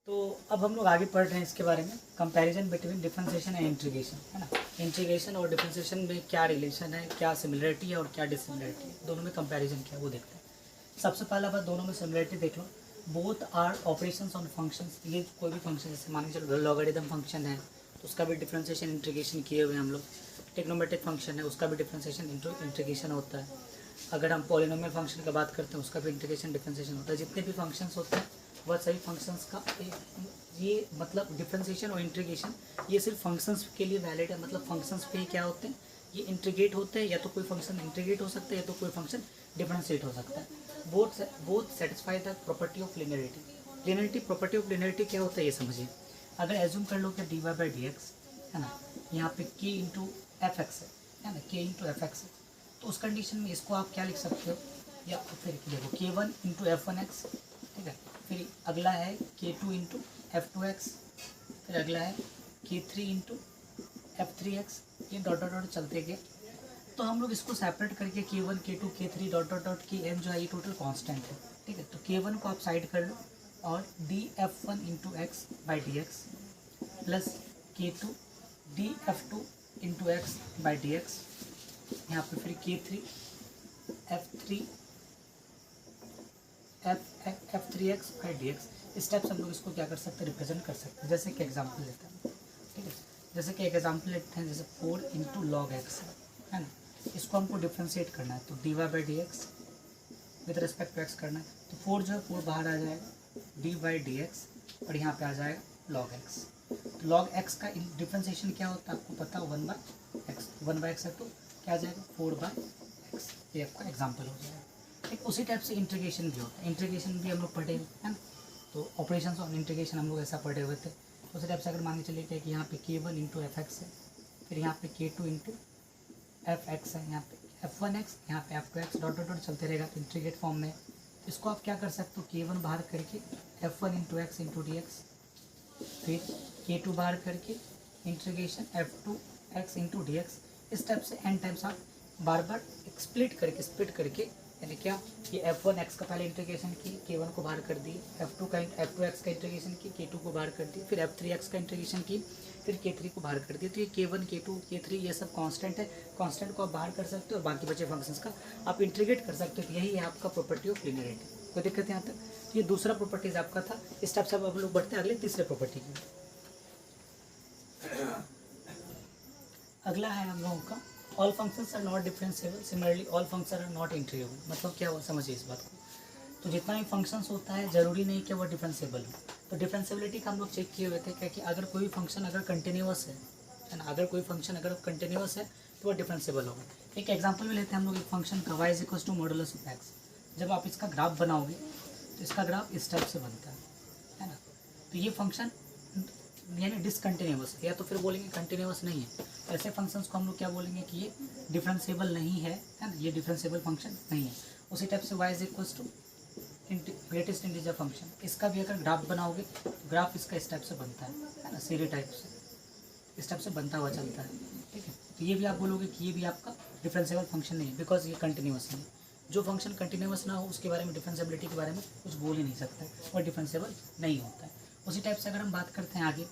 तो अब हम लोग आगे पढ़ रहे हैं इसके बारे में, comparison between differentiation and integration, है ना। इंटीग्रेशन और डिफरेंशिएशन में क्या रिलेशन है, क्या सिमिलरिटी है और क्या डिसिमिलरिटी है, दोनों में कंपैरिजन क्या है वो देखते हैं। सबसे पहला बात, दोनों में सिमिलरिटी देख लो। Both are operations on functions. ये कोई भी फंक्शन, जैसे मान के चलो लॉगरिथम फंक्शन है तो उसका भी डिफरेंशिएशन इंटीग्रेशन किए हुए हम लोग। ट्रिग्नोमेट्रिक फंक्शन है उसका भी डिफरेंशिएशन इंटीग्रेशन होता है। अगर हम पॉलिनोमियल फंक्शन की बात करते हैं उसका भी इंटीग्रेशन डिफरेंशिएशन होता है। जितने भी फंक्शंस होते हैं वह सभी फंक्शंस का ये मतलब डिफरेंशिएशन और इंटीग्रेशन ये सिर्फ फंक्शंस के लिए वैलिड है। मतलब फंक्शंस पे क्या होते हैं, ये इंटीग्रेट होते हैं, या तो कोई फंक्शन इंटीग्रेट हो सकता है या तो कोई फंक्शन डिफरेंशिएट हो सकता है। Both satisfy the property of linearity. Linearity, property of linearity क्या होता है ये समझिए। अगर एज्यूम कर लो कि D Y by D X है ना, यहाँ पे के इंटू एफ एक्स है ना, के इंटू एफ एक्स है, तो उस कंडीशन में इसको आप क्या लिख सकते हो, या फिर देखो के one into F one x, ठीक है। फिर अगला है के two into F two x, फिर अगला है के three into F three x, ये डॉट डॉट डॉट चलते गए। तो हम लोग इसको सेपरेट करके के वन के टू के थ्री डॉट डॉट डॉट की एन जो है ये टोटल कांस्टेंट है, ठीक है। तो के वन को आप साइड कर लो और D F one into X by D X plus K two D F two into X by D X, यहाँ पे फिर K three F three X by D X. इस टाइप से हम लोग इसको क्या कर सकते हैं, रिप्रेजेंट कर सकते हैं। जैसे कि एग्जाम्पल लेते हैं, ठीक है। जैसे कि एक एग्जाम्पल लेते हैं, जैसे 4 इंटू लॉग एक्स है ना, इसको हमको डिफ्रेंशिएट करना है। तो D Y by D X with respect to X करना है, तो 4 जो है 4 बाहर आ जाएगा, डी बाई डी एक्स और यहाँ पे आ जाएगा लॉग एक्स। तो लॉग एक्स का डिफ्रेंशिएशन क्या होता है आपको पता, 1 बाई एक्स। 1 बाई एक्स है तो क्या आ जाएगा 4 बाई एक्स, ये आपका एग्जाम्पल हो जाएगा। ठीक, उसी टाइप से इंटीग्रेशन भी होता है। इंटीग्रेशन भी हम लोग पढ़े है ना, तो ऑपरेशंस ऑन इंटीग्रेशन हम लोग ऐसा पढ़े हुए थे। तो उसी टाइप से अगर मान के चलिए क्या कि यहाँ पे के वन इंटू एफ एक्स है, फिर यहाँ पे के टू इंटू एफ एक्स है, यहाँ पे एफ वन एक्स, यहाँ पे F two x, dot dot dot चलते रहेगा तो इंटीग्रेट फॉर्म में। इसको आप क्या कर सकते हो, के वन बाहर करके F one into x into D x, फिर के टू बाहर करके integration F two x into D X. इस टाइप से एन टाइम्स आप बार बार स्प्लिट करके यानी क्या, ये एफ वन एक्स का पहले इंटीग्रेशन की, के वन को बाहर कर दिए, एफ टू एक्स का इंटीग्रेशन की, के टू को बाहर कर दिए, फिर एफ थ्री एक्स का इंटीग्रेशन की, फिर के थ्री को बाहर कर दिए। तो ये के वन के टू के थ्री ये सब कांस्टेंट है, कांस्टेंट को आप बाहर कर सकते हो और बाकी बचे फंक्शंस का आप इंटीग्रेट कर सकते हो। तो यही है आपका प्रॉपर्टी ऑफ लिनियरिटी। कोई दिक्कत यहाँ तक? तो ये दूसरा प्रॉपर्टीज आपका था। इस टाइप से अब हम लोग बढ़ते हैं अगले तीसरे प्रॉपर्टी की। अगला है हम लोगों का all functions are not differentiable, similarly all function are not integrable. मतलब क्या हुआ समझिए इस बात को। तो जितना भी फंक्शंस होता है जरूरी नहीं कि वो डिफरेंशिएबल हो। तो डिफरेंशिएबिलिटी का हम लोग चेक किए हुए थे क्या कि अगर कोई फंक्शन अगर कंटिन्यूअस है ना, अगर कोई फंक्शन अगर कंटिन्यूअस है तो वो डिफरेंशिएबल होगा। एक एग्जाम्पल भी लेते हैं हम लोग एक फंक्शन का, y is equal to modulus of X. जब आप इसका ग्राफ बनाओगे तो इसका ग्राफ इस टाइप से बनता है ना। तो ये फंक्शन यानी डिसकंटिन्यूअस है, या तो फिर बोलेंगे कंटिन्यूअस नहीं है। तो ऐसे फंक्शंस को हम लोग क्या बोलेंगे कि ये डिफरेंशिएबल नहीं है ना, ये डिफरेंशिएबल फंक्शन नहीं है। उसी टाइप से y is equal to greatest integer function, इसका भी अगर ग्राफ बनाओगे तो ग्राफ इसका इस टाइप से बनता है ना, सीरीज टाइप से इस टाइप से बनता हुआ चलता है, ठीक है। तो ये भी आप बोलोगे कि ये भी आपका डिफरेंशिएबल फंक्शन नहीं है, बिकॉज ये कंटिन्यूअस नहीं है। जो फंक्शन कंटिन्यूअस ना हो उसके बारे में, डिफरेंशिएबिलिटी के बारे में कुछ बोल ही नहीं सकते, और डिफरेंशिएबल नहीं होता है। उसी टाइप से अगर हम बात करते हैं आगे,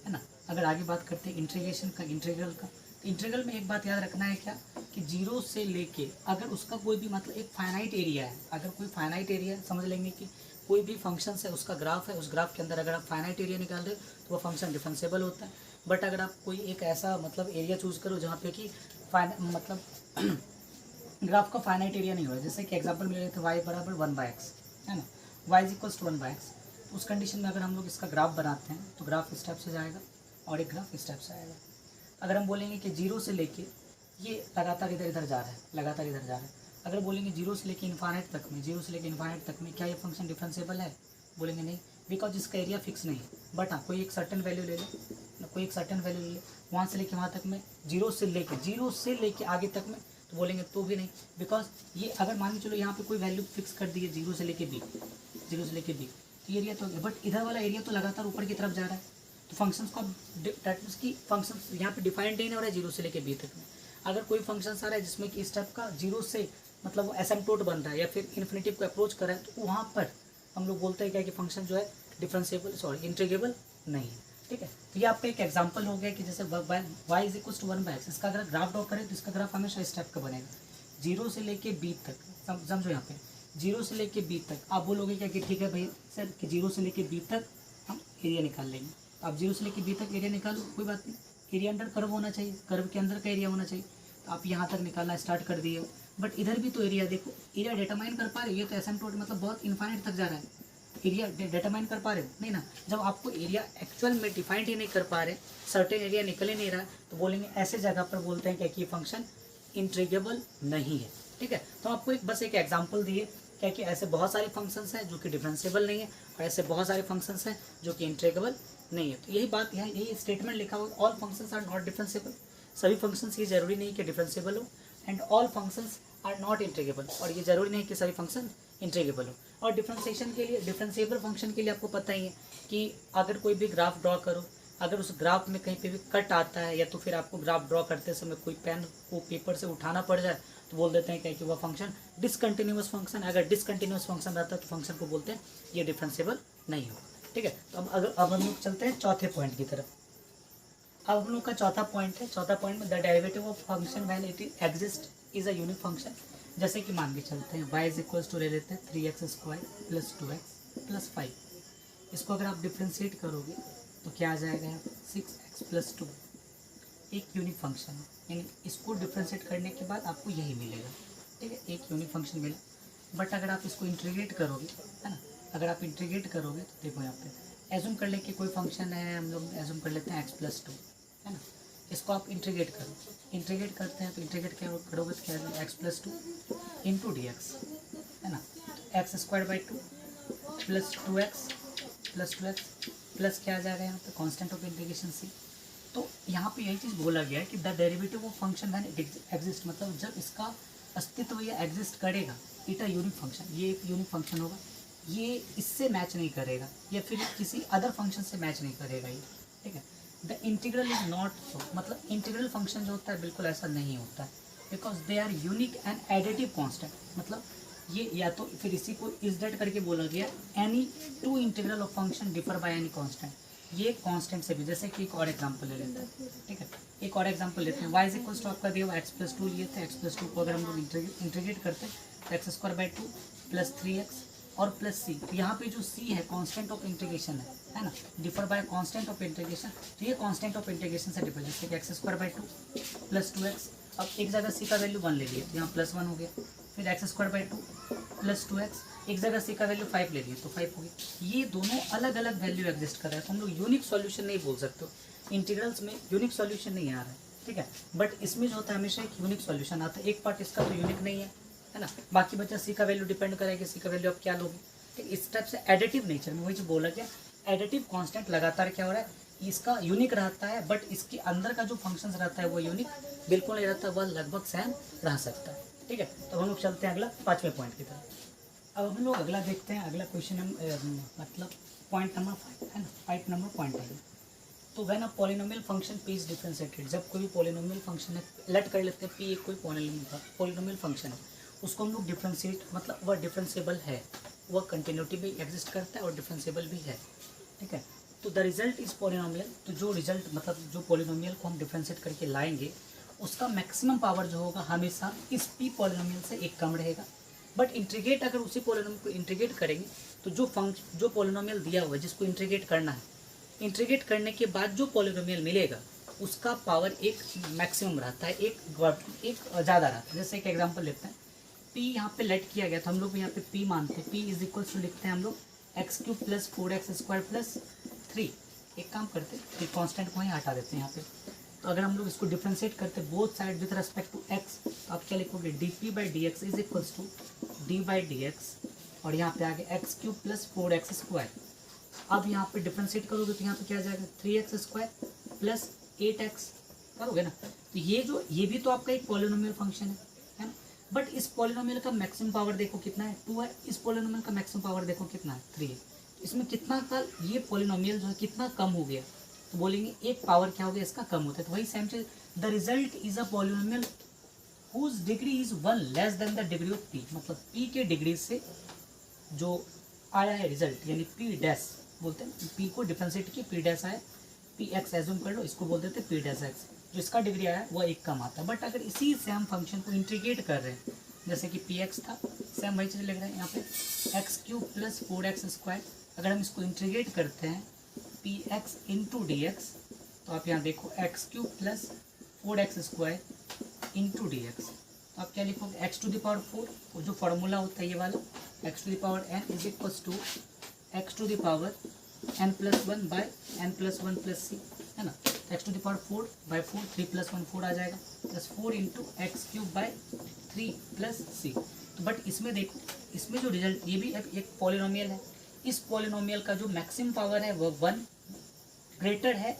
है ना, अगर आगे बात करते हैं इंटीग्रेशन का, इंटीग्रल का, तो इंटीग्रल में एक बात याद रखना है क्या कि जीरो से लेके अगर उसका कोई भी मतलब एक फाइनाइट एरिया है, अगर कोई फाइनाइट एरिया समझ लेंगे कि कोई भी फंक्शन है उसका ग्राफ है, उस ग्राफ के अंदर अगर आप फाइनाइट एरिया निकाल रहे हो तो वह फंक्शन डिफरेंशिएबल होता है। बट अगर आप कोई एक ऐसा मतलब एरिया चूज करो जहाँ पे कि मतलब ग्राफ का फाइनाइट एरिया नहीं हो रहा, जैसे कि एग्जाम्पल मिल रहे थे y बराबर 1/x है ना, y is equal to 1/x। तो उस कंडीशन में अगर हम लोग इसका ग्राफ बनाते हैं तो ग्राफ इस टाइप से जाएगा और एक ग्राफ इस टाइप से आएगा। अगर हम बोलेंगे कि जीरो से लेके ये लगातार इधर इधर जा रहा है, लगातार इधर जा रहा है, अगर बोलेंगे जीरो से लेके इन्फाइनाइट तक में, जीरो से लेके इन्फाइनाइट तक में क्या ये फंक्शन डिफरेंशिएबल है, बोलेंगे नहीं, बिकॉज इसका एरिया फिक्स नहीं है। बट हाँ कोई एक सर्टेन वैल्यू ले ले, कोई एक सर्टेन वैल्यू ले ले, वहाँ से लेके वहाँ तक में, जीरो से लेके आगे तक में, तो बोलेंगे तो भी नहीं, बिकॉज ये अगर मान के चलो यहाँ पे कोई वैल्यू फिक्स कर दी है जीरो से लेके बी, जीरो से लेके बी, तो एरिया तो, बट इधर वाला एरिया तो लगातार ऊपर की तरफ जा रहा है। तो फंक्शंस को डेट मीन्स की फंक्शंस यहाँ पे डिफाइंड नहीं हो रहा है जीरो से लेके बी तक में। अगर कोई फंक्शन आ रहा है जिसमें कि इस टाइप का जीरो से मतलब एसिम्पटोट बन रहा है या फिर इन्फिनिटी को अप्रोच कर रहा है, तो वहाँ पर हम लोग बोलते हैं क्या कि फंक्शन जो है डिफरेंशिएबल सॉरी इंटीग्रेबल नहीं है। ठीक है, तो ये आपका एक एग्जांपल हो गया कि जैसे y is equal to 1/x, इसका अगर ग्राफ ड्रॉ करें तो इसका ग्राफ हमेशा इस टाइप का बनेगा, 0 से लेके b तक। समझो यहाँ पे 0 से लेके b तक। आप बोलोगे क्या कि ठीक है भाई सर कि 0 से लेके b तक हम एरिया निकाल लेंगे। तो आप 0 से लेके b तक एरिया निकालो, कोई बात नहीं, एरिया अंडर कर्व होना चाहिए, कर्व के अंदर का एरिया होना चाहिए। तो आप यहाँ तक निकालना स्टार्ट कर दिए, बट इधर भी तो एरिया देखो, एरिया डिटरमाइन कर पा रहे हो, ये तो एसिम्प्टोट मतलब बहुत इन्फाइनाइट तक जा रहा है, एरिया डिटरमाइन कर पा रहे हो नहीं ना। जब आपको एरिया एक्चुअल में डिफाइंड ही नहीं कर पा रहे, सर्टेन एरिया निकल ही नहीं रहा, तो बोलेंगे ऐसे जगह पर बोलते हैं कि फंक्शन इंटीग्रेबल नहीं है। ठीक है, तो आपको बस एक एग्जांपल दिए क्या कि ऐसे बहुत सारे फंक्शंस हैं जो कि डिफरेंशिएबल नहीं है, और ऐसे बहुत सारे फंक्शंस हैं जो कि इंटीग्रेबल नहीं है। तो यही बात यहाँ यही स्टेटमेंट लिखा हुआ, all functions are not differentiable, सभी फंक्शंस ये जरूरी नहीं कि डिफरेंशिएबल हो, and all functions are not integrable, और ये जरूरी नहीं कि सभी फंक्शन इंटीग्रेबल हो। और डिफरेंशिएशन के लिए, डिफरेंशिएबल फंक्शन के लिए आपको पता ही है कि अगर कोई भी ग्राफ ड्रॉ करो, अगर उस ग्राफ में कहीं पे भी कट आता है, या तो फिर आपको ग्राफ ड्रॉ करते समय कोई पेन को पेपर से उठाना पड़ जाए, तो बोल देते हैं क्या कि वह फंक्शन डिसकंटिन्यूअस फंक्शन। अगर डिसकंटिन्यूअस फंक्शन रहता है तो फंक्शन को बोलते हैं ये डिफरेंशिएबल नहीं होगा। ठीक है, तो अब हम लोग चलते हैं चौथे पॉइंट की तरफ। अब हम लोग का चौथा पॉइंट है, चौथा पॉइंट में the derivative of function when it exist is a unique function. जैसे कि मान के चलते हैं y इज इक्वल्स टू ले लेते हैं 3x² + 2x + 5। इसको अगर आप डिफ्रेंशिएट करोगे तो क्या आ जाएगा यहाँ 6x + 2, एक यूनिक फंक्शन है, यानी इसको डिफ्रेंशिएट करने के बाद आपको यही मिलेगा। ठीक है, एक यूनिक फंक्शन मिला। बट अगर आप इसको इंटीग्रेट करोगे, है ना, अगर आप इंटीग्रेट करोगे तो देखो यहाँ पे एज्यूम कर ले कि कोई फंक्शन है, हम लोग एज्यूम कर लेते हैं x + 2, है ना। इसको आप इंटीग्रेट करो, इंटीग्रेट करते हैं तो इंटीग्रेट क्या करोगे तो क्या है x + 2 × dx, है ना, x² + 2x + 2x प्लस क्या आ जाएगा यहाँ पे कांस्टेंट ऑफ इंटीग्रेशन c। तो यहाँ पे यही चीज़ बोला गया है कि the derivative of function when it exist, मतलब जब इसका अस्तित्व या एग्जिस्ट करेगा, इट अ यूनिक फंक्शन, ये एक यूनिक फंक्शन होगा, ये इससे मैच नहीं करेगा या फिर किसी अदर फंक्शन से मैच नहीं करेगा ये। ठीक है, the integral is not so, मतलब इंटीग्रल फंक्शन जो होता है बिल्कुल ऐसा नहीं होता है, because they are unique and additive constant. मतलब ये या तो फिर इसी को इज डेट करके बोला गया, any two integral of function differ by any constant. ये कांस्टेंट से भी, जैसे कि एक और एग्जांपल ले लेते हैं। ठीक है, एक और एग्जांपल लेते हैं, y इज इक्वल टू आपका दिया हुआ x + 2 लिए थे, x + 2 को अगर हम लोग इंटीग्रेट करते हैं तो x² + 2 + 3x और प्लस c। तो यहाँ पे जो c है कांस्टेंट ऑफ इंटीग्रेशन है ना, differ by constant of integration. तो ये कांस्टेंट ऑफ इंटीग्रेशन से डिफर, जैसे कि x² + 2 + 2x। अब एक जगह c का वैल्यू 1 ले लिया तो यहाँ +1 हो गया, फिर x² + 2 + 2x, एक जगह c का वैल्यू 5 ले लिए तो 5 हो गया। ये दोनों अलग अलग वैल्यू एग्जिस्ट कर रहा है, तो हम लोग यूनिक सॉल्यूशन नहीं बोल सकते, इंटीग्रल्स में यूनिक सॉल्यूशन नहीं आ रहा है। ठीक है, बट इसमें जो होता है हमेशा एक यूनिक सॉल्यूशन आता है, एक पार्ट इसका तो यूनिक नहीं है ना, बाकी बचा सी का वैल्यू डिपेंड करेगा, सी का वैल्यू आप क्या लोगे। ठीक, इस टाइप से एडिटिव नेचर में वही जो बोला गया, एडिटिव कांस्टेंट लगातार क्या हो रहा है, इसका यूनिक रहता है, बट इसके अंदर का जो फंक्शंस रहता है वो यूनिक बिल्कुल नहीं रहता, वह लगभग सेम रह सकता है। ठीक है, तो हम लोग चलते हैं अगला 5वें पॉइंट की तरफ। अब हम लोग अगला देखते हैं, अगला क्वेश्चन मतलब पॉइंट नंबर 5 है ना, 5 नंबर पॉइंट है। तो when a polynomial function p is differentiated, जब कोई भी पॉलिनोमियल फंक्शन है, लेट कर लेते हैं p एक कोई पॉलिनोमियल फंक्शन है, उसको हम लोग डिफरेंशिएट, मतलब वह डिफरेंशिएबल है, वह कंटिन्यूटी भी एग्जिस्ट करता है और डिफरेंशिएबल भी है। ठीक है, तो द रिजल्ट इज पॉलिनोमियल, तो जो रिजल्ट मतलब जो पॉलिनोमियल को हम डिफरेंशिएट करके लाएंगे उसका मैक्सिमम पावर जो होगा हमेशा इस p पॉलिनोमियल से एक कम रहेगा। बट इंटीग्रेट अगर उसी पॉलिनोमियल को इंटीग्रेट करेंगे तो जो पॉलिनोमियल दिया हुआ है जिसको इंटीग्रेट करना है, इंटीग्रेट करने के बाद जो पॉलिनोमियल मिलेगा उसका पावर एक मैक्सिमम रहता है, एक ज़्यादा रहता है। जैसे एक एग्जांपल लेते हैं, p यहाँ पे लेट किया गया तो हम लोग यहाँ पे p मानते हैं, p इज इक्वल टू लिखते हैं हम लोग x³ + 4x² + 3। एक काम करते हैं, कांस्टेंट को ही हटा देते हैं यहाँ पे। तो अगर हम लोग इसको डिफ्रेंशिएट करते हैं both side with respect to x, तो आप क्या लिखोगे dp/dx is equal to d/dx और यहाँ पे आगे x³ + 4x²। अब यहाँ पे डिफ्रेंशिएट करोगे तो यहाँ पे क्या आ जाएगा 3x² + 8x करोगे ना। तो ये भी तो आपका एक पॉलिनोमियल फंक्शन है ना, बट इस पॉलिनोमियल का मैक्सिमम पावर देखो कितना है 2 है, इस पॉलिनोमियल का मैक्सिमम पावर देखो कितना है 3 है। इसमें कितना का ये पॉलिनोमियल जो है कितना कम हो गया, तो बोलेंगे एक पावर क्या हो गया इसका कम होता है। तो वही सेम चीज, the result is a polynomial whose degree is 1 less than the degree of p, मतलब p के डिग्री से जो आया है रिजल्ट यानी p डैश बोलते हैं पी को डिफरेंशिएट की पी डैश आए, पी एक्स एज्यूम कर लो, इसको बोल देते हैं पी डैश एक्स, जो इसका डिग्री आया है वो 1 कम आता है। बट अगर इसी से हम फंक्शन को इंटीग्रेट कर रहे हैं, जैसे कि पी एक्स था, सेम वही चीज़ लिख रहे हैं यहाँ पे x cube plus 4x square, अगर हम इसको इंटीग्रेट करते हैं P x into D x, तो आप यहाँ देखो x cube plus 4x square into D x, तो आप क्या लिखोगे एक्स टू द पावर 4, वो जो फार्मूला होता है ये वाला X to the power n is equals to X to the power n plus 1 by n plus 1 plus C, है ना। X to the power 4 by 4, 3 plus 1 4 आ जाएगा, plus 4 into X cube by 3 plus C. तो but इसमें देखो, इसमें जो result ये भी एक पॉलिनोमियल है, इस पॉलिनोमियल का जो मैक्सिमम पावर है वो 1 ग्रेटर है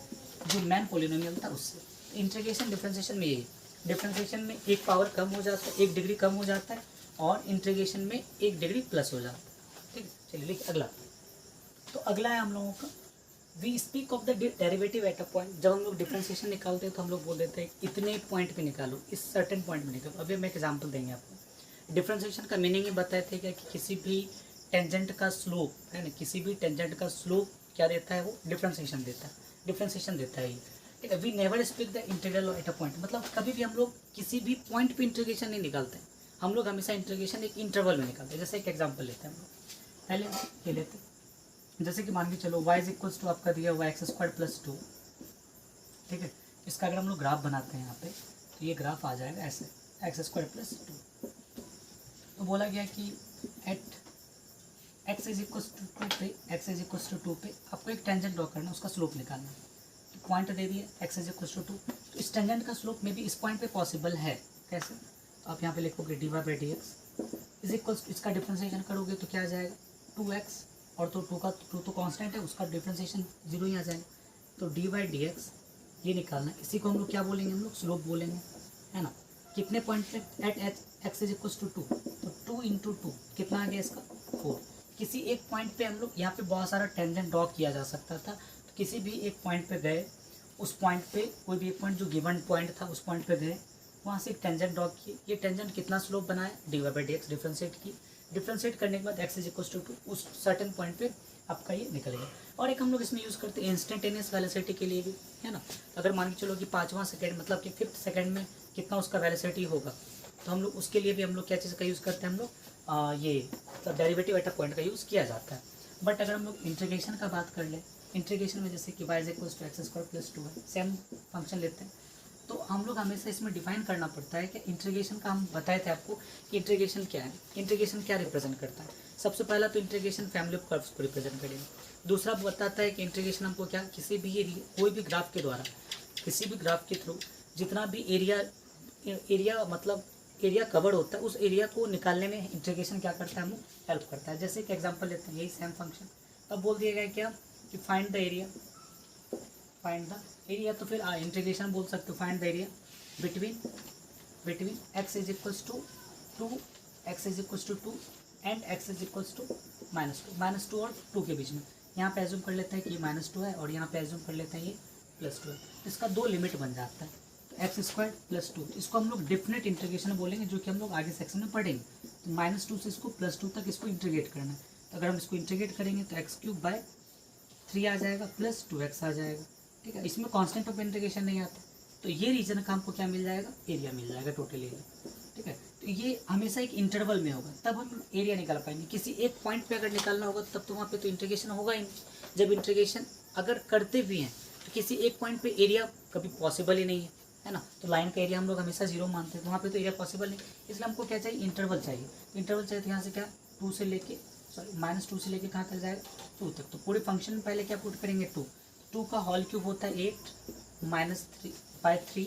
जो मैन पॉलिनोमियल था उससे। इंटीग्रेशन डिफरेंशिएशन में यही, डिफरेंशिएशन में एक पावर कम हो जाता है, 1 डिग्री कम हो जाता है, और इंटीग्रेशन में 1 डिग्री प्लस हो जाता है। ठीक है, चलिए लिखिए अगला। तो अगला है हम लोगों का we speak of the derivative at a point. जब हम लोग डिफरेंशिएशन निकालते हैं तो हम लोग बोल देते हैं इतने पॉइंट पे निकालो, इस सर्टेन पॉइंट पे निकालो। अभी हम एक एग्जांपल देंगे आपको। डिफरेंशिएशन का मीनिंग ये बताए थे क्या कि किसी भी टेंजेंट का स्लोप है ना, किसी भी टेंजेंट का स्लोप क्या देता है, वो डिफरेंशिएशन देता है, डिफरेंशिएशन देता है ये। ठीक है, we never speak the integral at a point, मतलब कभी भी हम लोग किसी भी पॉइंट पे इंटीग्रेशन नहीं निकालते हैं, हम लोग हमेशा इंटीग्रेशन एक इंटरवल में निकालते हैं। जैसे एक एग्जांपल लेते हैं हम लोग, पहले ये लेते हैं, जैसे कि मान के चलो y इज इक्वल्स टू आपका दिया हुआ एक्स स्क्वायर प्लस 2। ठीक है, इसका अगर हम लोग ग्राफ बनाते हैं यहाँ पे, तो ये ग्राफ आ जाएगा ऐसे एक्स स्क्वायर प्लस 2। तो बोला गया कि at X is equals to 2 पे, एक्स इज इक्वल्स टू 2 पे आपको एक टेंजेंट ड्रॉ करना है, उसका स्लोप निकालना है। तो पॉइंट दे दिया एक्स इज इक्वल्स टू 2, तो इस टेंजेंट का स्लोप में भी इस पॉइंट पे पॉसिबल है। कैसे? तो आप यहाँ पे लिखोगे D Y by D X is equals, इसका डिफ्रेंशिएशन करोगे तो क्या आ जाएगा 2x, और तो 2 तो कांस्टेंट है, उसका डिफ्रेंशिएशन 0 ही आ जाएगा। तो डी वाई डी एक्स ये निकालना है, इसी को हम लोग क्या बोलेंगे, हम लोग स्लोप बोलेंगे, है ना। कितने पॉइंट पे at X is equals to 2, तो 2 इंटू 2 कितना आ गया इसका 4। किसी एक पॉइंट पे हम लोग यहाँ पे बहुत सारा टेंजेंट ड्रॉ किया जा सकता था, तो किसी भी एक पॉइंट पे गए, उस पॉइंट पे कोई भी एक पॉइंट जो गिवन पॉइंट था उस पॉइंट पे गए, वहाँ से एक टेंजेंट ड्रॉ किए, ये टेंजेंट कितना स्लोप बनाया D Y by D X, differentiate की, डिफ्रेंशिएट करने के बाद एक्स इज इक्वल्स टू 2, उस सर्टेन पॉइंट पे आपका ये निकलेगा। और एक हम लोग इसमें यूज़ करते हैं इंस्टेंटेनियस वेलोसिटी के लिए भी, है ना। अगर मान के चलो कि 5वां सेकेंड मतलब कि 5th सेकेंड में कितना उसका वेलोसिटी होगा, तो हम लोग उसके लिए भी हम लोग क्या चीज़ का यूज़ करते हैं, हम लोग ये मतलब डेरिवेटिव एट अ पॉइंट का यूज़ किया जाता है। बट अगर हम लोग इंटीग्रेशन का बात कर लें, इंटीग्रेशन में जैसे कि y is equals to X square plus 2 है, सेम फंक्शन लेते हैं, तो हम लोग हमेशा इसमें डिफाइन करना पड़ता है कि इंटीग्रेशन का, हम बताए थे आपको कि इंटीग्रेशन क्या है, इंटीग्रेशन क्या रिप्रेजेंट करता है। सबसे पहला तो इंटीग्रेशन फैमिली ऑफ कर्व्स को रिप्रेजेंट करेगा। दूसरा बताता है कि इंटीग्रेशन हमको क्या, किसी भी कोई भी ग्राफ के द्वारा, किसी भी ग्राफ के थ्रू जितना भी एरिया मतलब एरिया कवर्ड होता है, उस एरिया को निकालने में इंटीग्रेशन क्या करता है, हमें हेल्प करता है। जैसे एक एग्जांपल लेते हैं, यही सेम फंक्शन, अब बोल दिया गया क्या कि find the area, find the area, तो फिर इंटीग्रेशन बोल सकते हो find the area between X is equals to 2, X is equals to 2 and X is equals to -2 और 2 के बीच में। यहाँ पे एज्यूम कर लेते हैं कि ये -2 है, और यहाँ पे एज्यूम कर लेते हैं ये +2 है। इसका 2 लिमिट बन जाता है, तो एक्स स्क्वायर प्लस 2, इसको हम लोग डिफिनेट इंटीग्रेशन बोलेंगे, जो कि हम लोग आगे सेक्शन में पढ़ेंगे। तो -2 से इसको +2 तक इसको इंटीग्रेट करना है। तो अगर हम इसको इंटीग्रेट करेंगे तो एक्स क्यूब बाय 3 आ जाएगा प्लस 2x आ जाएगा। ठीक है, इसमें कांस्टेंट ऑफ इंटीग्रेशन नहीं आता, तो ये रीजन का हमको क्या मिल जाएगा, एरिया मिल जाएगा, टोटल एरिया। ठीक है, तो ये हमेशा एक इंटरवल में होगा, तब हम एरिया निकाल पाएंगे। किसी एक पॉइंट पे अगर निकालना होगा तब तो वहाँ पे तो इंटीग्रेशन होगा ही नहीं। जब इंटीग्रेशन अगर करते भी हैं तो किसी एक पॉइंट पे एरिया कभी पॉसिबल ही नहीं है ना। तो लाइन का एरिया हम लोग हमेशा 0 मानते हैं, तो वहाँ पे तो एरिया पॉसिबल नहीं, इसलिए हमको क्या चाहिए, इंटरवल चाहिए। तो इंटरवल चाहिए तो यहाँ से क्या 2 से लेके -2 से लेके कहाँ तक जाएगा 2 तक। तो पूरे फंक्शन में पहले क्या पुट करेंगे 2 का होल क्यूब होता है 8 -3/3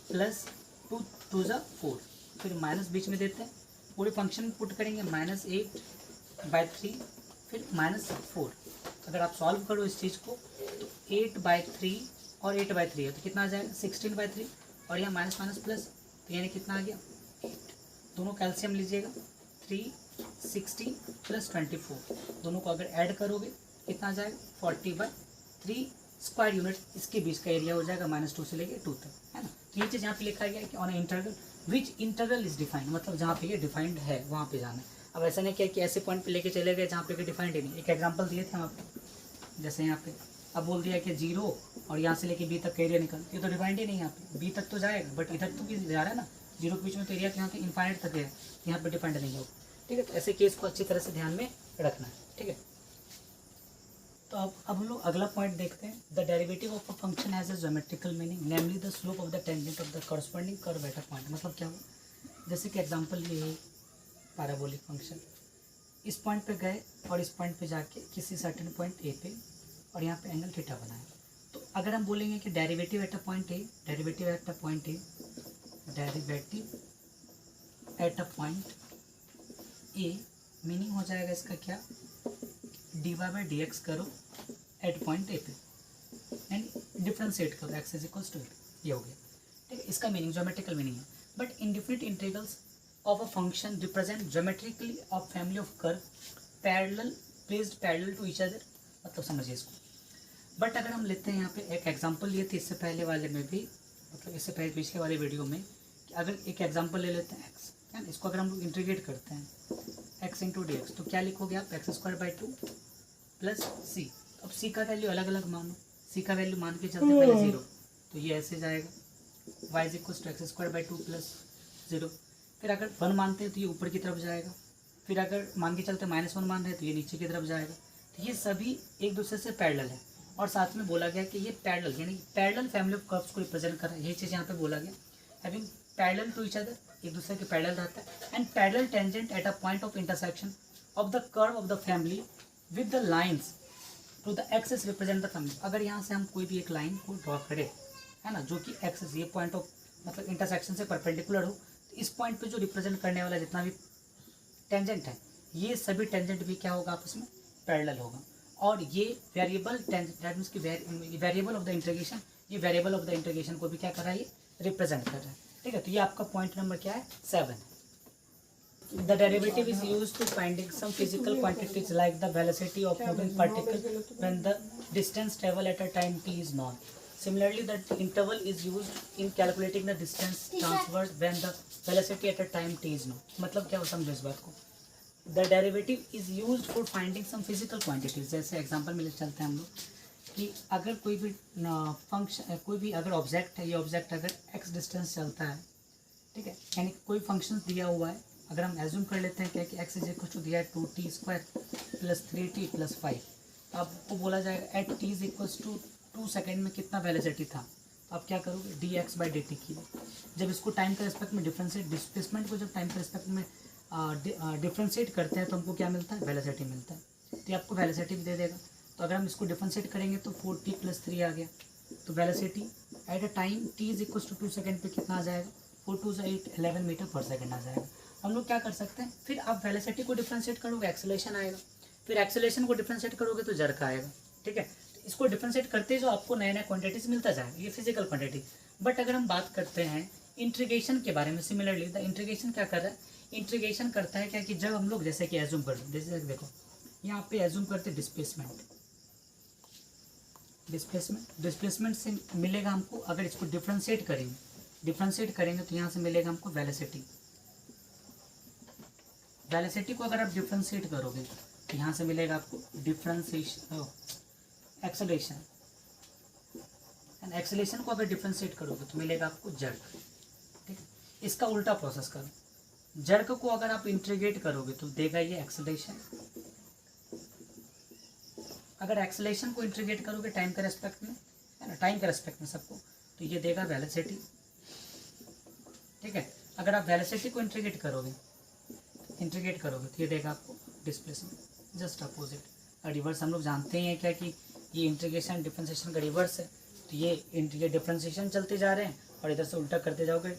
प्लस 2 2 × 4, फिर माइनस बीच में देते हैं, पूरे फंक्शन में पुट करेंगे -8/3 फिर -4। अगर आप सॉल्व करो इस चीज़ को तो 8/3 और 8/3 है तो कितना आ जाएगा 16/3, और यहाँ माइनस माइनस प्लस, तो यानी कितना आ गया 8। दोनों कैल्शियम लीजिएगा 3 16 प्लस 24, दोनों को अगर ऐड करोगे कितना आ जाएगा 40/3 स्क्वायर यूनिट, इसके बीच का एरिया हो जाएगा -2 से लेके 2 तक, है ना। तो ये चीज़ यहाँ पे लिखा गया है कि on interval which interval is defined, मतलब जहाँ पे ये डिफाइंड है वहाँ पे जाना है। अब ऐसा नहीं किया कि ऐसे पॉइंट पे लेके चले गए जहाँ पे डिफाइंड ही नहीं। एक एग्जांपल दिए थे हम आपको, जैसे यहाँ पे अब बोल दिया कि 0 और यहाँ से लेके बी तक का एरिया निकल, ये तो डिफाइंड ही नहीं है यहाँ पे, बी तक तो जाएगा बट इधर तो भी जा रहा है ना, 0 के बीच में तो एरिया यहाँ पे इनफाइनाइट तक है, यहाँ पे डिफाइंड नहीं होगा। ठीक है, तो ऐसे केस को अच्छी तरह से ध्यान में रखना है। ठीक है, तो अब हम लोग अगला पॉइंट देखते हैं। The derivative of a function has a geometrical meaning, namely the slope of the tangent of the corresponding curve at a point. मतलब क्या हुआ, जैसे कि एग्जांपल ये है पैराबोलिक फंक्शन, इस पॉइंट पे गए और इस पॉइंट पे जाके किसी सर्टेन पॉइंट ए पे और यहाँ पे एंगल थीटा बनाया। तो अगर हम बोलेंगे कि derivative at a point A, derivative at a point A, derivative at a point A, meaning हो जाएगा इसका क्या, D Y by D X करो एट पॉइंट ए पे एंड डिफ्रेंशिएट करो X is equals to A, ये हो गया। ठीक है, इसका मीनिंग ज्योमेट्रिकल मीनिंग है। But indefinite integrals of a function represent geometrically a family of curve parallel placed parallel to each other, मतलब समझिए इसको। बट अगर हम लेते हैं यहाँ पे एक एग्जांपल लिए थे इससे पहले वाले में भी, मतलब इससे पहले पिछले वाले वीडियो में, कि अगर एक एग्जांपल ले लेते हैं एक्स, है ना, इसको अगर हम लोग इंटीग्रेट करते हैं एक्स इंटू डी एक्स, तो क्या लिखोगे आप, एक्स स्क्वायर बाई 2 प्लस सी। अब सी का वैल्यू अलग अलग मानो, सी का वैल्यू मान के चलते पहले 0, तो ये ऐसे जाएगा, Y is equals to X square by 2 plus 0। फिर अगर 1 मानते हैं तो ये ऊपर की तरफ जाएगा, फिर अगर मान के चलते -1 मान रहे हैं तो ये नीचे की तरफ जाएगा। तो ये सभी एक दूसरे से पैरेलल है, और साथ में बोला गया कि ये पैरेलल यानी पैरेलल फैमिली ऑफ कर्व्स को रिप्रेजेंट कर रहा है, ये चीज़ यहाँ पे बोला गया। Having parallel to each other, एक दूसरे के पैरेलल रहता है, and parallel tangent at a point of intersection of the curve of the family with the lines to the axis represent the family. अगर यहाँ से हम कोई भी एक लाइन को ड्रॉ करें, है ना, जो कि एक्सिस, ये पॉइंट ऑफ मतलब इंटरसेक्शन से परपेंडिकुलर हो, इस पॉइंट पे जो रिप्रेजेंट करने वाला जितना भी टेंजेंट है, ये सभी टेंजेंट भी क्या होगा, आपस में पैरेलल होगा। और ये वेरिएबल टेंजेंट, दैट मींस कि वेरिएबल ऑफ द इंटीग्रेशन, ये वेरिएबल ऑफ द इंटीग्रेशन को भी क्या कर रहा है, ये रिप्रेजेंट कर रहा है। ठीक है, तो ये आपका पॉइंट नंबर क्या है, 7 है। The derivative is used to finding some physical quantities like the velocity of moving particle when the distance travel at a time t is known. Similarly, the interval is used in calculating the distance transferred when the velocity at a time t is known. मतलब क्या हो, समझो इस बात को। The derivative is used for finding some physical quantities. जैसे example में चलते हैं हम लोग कि अगर कोई भी फंक्शन, कोई भी अगर ऑब्जेक्ट है, ये ऑब्जेक्ट अगर x डिस्टेंस चलता है, ठीक है, यानी कोई फंक्शन दिया हुआ है, अगर हम एज्यूम कर लेते हैं क्या कि x इज इक्वल टू दिया है 2t square plus 3t plus 5, तो आपको बोला जाएगा at t is equal to 2 second में कितना वेलोसिटी था, तो आप क्या करोगे, dx बाई dt की। जब इसको टाइम के रिस्पेक्ट में डिफ्रेंशिएट, डिस्प्लेसमेंट को जब टाइम के रिस्पेक्ट में डिफ्रेंशिएट करते हैं तो हमको क्या मिलता है, वेलोसिटी मिलता है। तो ये आपको वेलोसिटी भी दे देगा। तो अगर हम इसको डिफ्रेंशिएट करेंगे तो 4t प्लस 3 आ गया, तो velocity at a time t is equal to 2 second पे कितना आ जाएगा, 4 2 8 11 मीटर पर सेकेंड आ जाएगा। हम लोग क्या कर सकते हैं, फिर आप वेलोसिटी को डिफ्रेंशिएट करोगे, एक्सेलरेशन आएगा, फिर एक्सेलरेशन को डिफ्रेंशिएट करोगे तो जर्क आएगा। ठीक है, इसको डिफ्रेंशिएट करते जो आपको नए नए क्वांटिटीज मिलता जाएगा, ये फिजिकल क्वांटिटी। बट अगर हम बात करते हैं इंटीग्रेशन के बारे में, सिमिलरली द इंटीग्रेशन क्या कर रहा है, इंटीग्रेशन करता है क्या कि जब हम लोग जैसे कि एज्यूम कर, जैसे देखो यहाँ पे एज्यूम करते डिस्प्लेसमेंट, डिस्प्लेसमेंट से मिलेगा हमको, अगर इसको डिफ्रेंशिएट करेंगे तो यहाँ से मिलेगा हमको वेलोसिटी। वेलोसिटी को अगर आप डिफ्रेंशिएट करोगे तो यहाँ से मिलेगा आपको डिफ्रेंशिएशन, एक्सेलरेशन, एंड एक्सेलरेशन को अगर डिफ्रेंशिएट करोगे तो मिलेगा आपको जर्क। ठीक है, इसका उल्टा प्रोसेस करो, जर्क को अगर आप इंटीग्रेट करोगे तो देगा ये एक्सेलरेशन, अगर एक्सेलरेशन को इंटीग्रेट करोगे टाइम के रेस्पेक्ट में, है ना, टाइम के रेस्पेक्ट में सबको, तो ये देगा वेलोसिटी। ठीक है, अगर आप वेलोसिटी को इंटीग्रेट करोगे तो ये देगा आपको डिस्प्लेसमेंट, जस्ट अपोजिट। और रिवर्स हम लोग जानते हैं क्या कि ये इंटीग्रेशन डिफरेंशिएशन का रिवर्स है, तो ये डिफरेंशिएशन चलते जा रहे हैं और इधर से उल्टा करते जाओगे,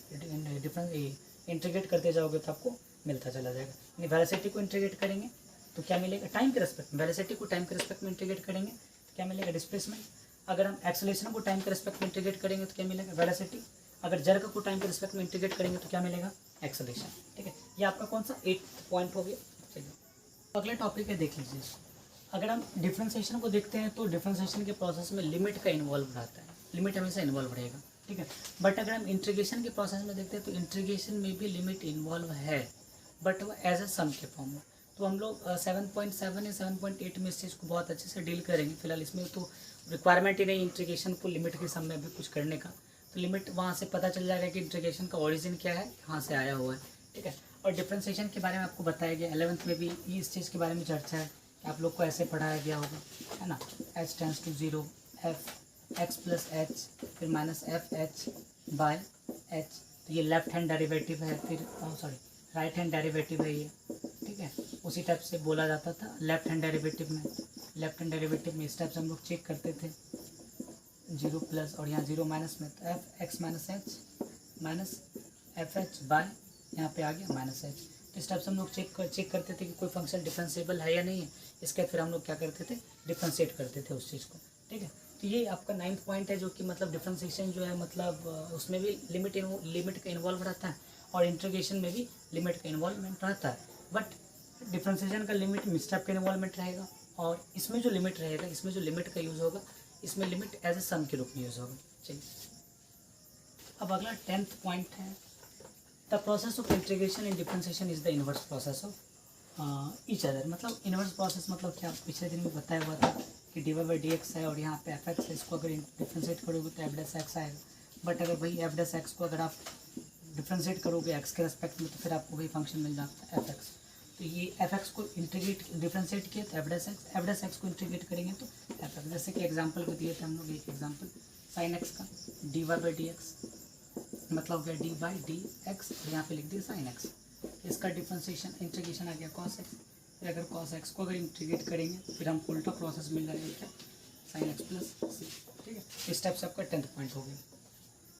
इंटीग्रेट करते जाओगे तो आपको मिलता चला जाएगा। यानी वेलोसिटी को इंटीग्रेट करेंगे तो क्या मिलेगा, टाइम के रेस्पेक्ट में, वेलोसिटी को टाइम के रेस्पेक्ट में इंटीग्रेट करेंगे तो क्या मिलेगा, डिस्प्लेसमेंट। अगर हम एक्सेलरेशन को टाइम के रेस्पेक्ट में इंटीग्रेट करेंगे तो क्या मिलेगा, वेलोसिटी। अगर जर्क को टाइम के रिस्पेक्ट में इंटीग्रेट करेंगे तो क्या मिलेगा, एक्सेलरेशन। ठीक है, ये आपका कौन सा 8 पॉइंट हो गया। चलिए अगला टॉपिक है, देख लीजिए। अगर हम डिफ्रेंशिएशन को देखते हैं तो डिफ्रेंशिएशन के प्रोसेस में लिमिट का इन्वॉल्व रहता है, लिमिट हमेशा इन्वॉल्व रहेगा। ठीक है, बट अगर हम इंटीग्रेशन के प्रोसेस में देखते हैं तो इंटीग्रेशन में भी लिमिट इन्वॉल्व है, बट वो एज अ सम के फॉर्म में। तो हम लोग 7.7 या 7.8 में इस चीज़ को बहुत अच्छे से डील करेंगे। फिलहाल इसमें तो रिक्वायरमेंट ही नहीं इंटीग्रेशन को लिमिट के समय भी कुछ करने का, तो लिमिट वहाँ से पता चल जाएगा कि इंटीग्रेशन का ओरिजिन क्या है, कहाँ से आया हुआ है, ठीक है। और डिफ्रेंसिएशन के बारे में आपको बताया गया, 11th में भी इस चीज़ के बारे में चर्चा है कि आप लोग को ऐसे पढ़ाया गया होगा, है ना। h tends to 0, f x plus H फिर minus F H by H, तो ये लेफ्ट हैंड डेरिवेटिव है, फिर सॉरी राइट हैंड डेरिवेटिव है ये, ठीक है। उसी टाइप से बोला जाता था लेफ्ट हैंड डेरिवेटिव में। लेफ्ट हैंड डेरिवेटिव में इस टाइप से हम लोग चेक करते थे, 0 प्लस और यहाँ 0 माइनस में, तो F X minus H minus F H by यहाँ पे आ गया माइनस एच। तो इस टाइप से हम लोग चेक करते थे कि कोई फंक्शन डिफरेंशिएबल है या नहीं है, इसके फिर हम लोग क्या करते थे, डिफरेंशिएट करते थे उस चीज़ को, ठीक है। तो ये आपका 9th पॉइंट है, जो कि मतलब डिफरेंशिएशन जो है मतलब उसमें भी लिमिट का इन्वॉल्व रहता है और इंटीग्रेशन में भी लिमिट का इन्वॉल्वमेंट रहता है। बट डिफरेंशिएशन का लिमिट मिक्सड का इन्वॉल्वमेंट रहेगा, और इसमें जो लिमिट रहेगा, इसमें जो लिमिट का यूज़ होगा, इसमें लिमिट एज ए सम के रूप में यूज़ होगा। चलिए अब अगला 10th पॉइंट है, the process of integration in differentiation is the inverse process of each other. मतलब इनवर्स प्रोसेस मतलब क्या, पिछले दिन में बताया हुआ था कि D Y by D X है और यहाँ पे एफ एक्स है, इसको अगर डिफ्रेंशिएट करोगे तो एफ डैश एक्स आएगा। बट अगर वही एफ डैश एक्स को अगर आप डिफ्रेंशिएट करोगे एक्स के रेस्पेक्ट में, तो फिर आपको वही फंक्शन मिल जाता है एफ एक्स। तो ये एफ एक्स को इंटीग्रेट डिफ्रेंशिएट किया तो एफ डैश एक्स को इंटीग्रेट करेंगे तो एफ एक्स। जैसे कि एग्जाम्पल भी दिए थे हम लोग, एक एग्जाम्पल साइन एक्स का, D Y by D X मतलब हो गया डी बाई डी एक्स, यहाँ पे लिख दिया साइन एक्स। इसका डिफ्रेंशिएशन इंटीग्रेशन आ गया कॉस एक्स। फिर अगर कॉस एक्स को अगर इंटीग्रेट करेंगे फिर हमको उल्टा प्रोसेस मिल जाएगा क्या, साइन एक्स प्लस सी, ठीक है। इस टाइप से आपका 10th पॉइंट हो गया।